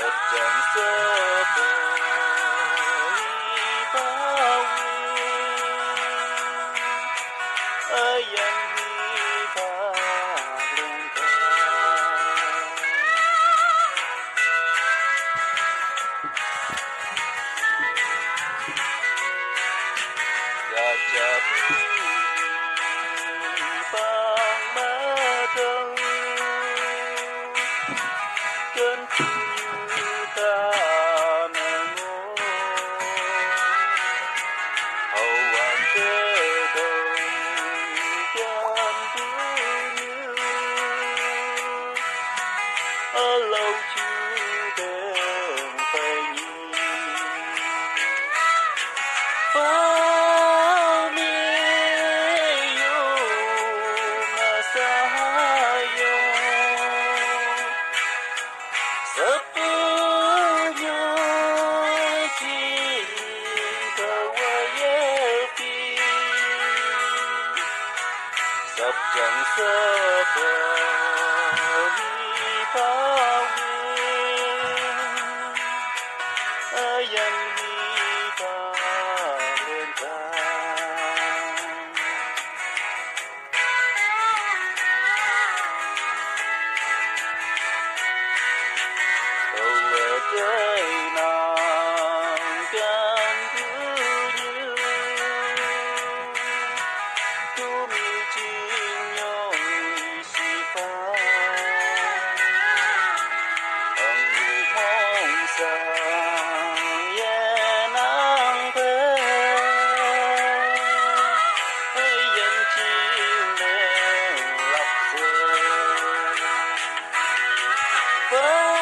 chẳng sơ bao ayan di gajah bang madang dan ta mengo hầu hoàng thế đồng gian như ở lâu chưa đèn phải nhìn sắp chẳng sơ đi bao nguyên ayan di parentah cầu về trời nàng can cứ như tu mi chim nhung si pha hằng người mong sang ye nang thế hãy dân chim lên lập rơi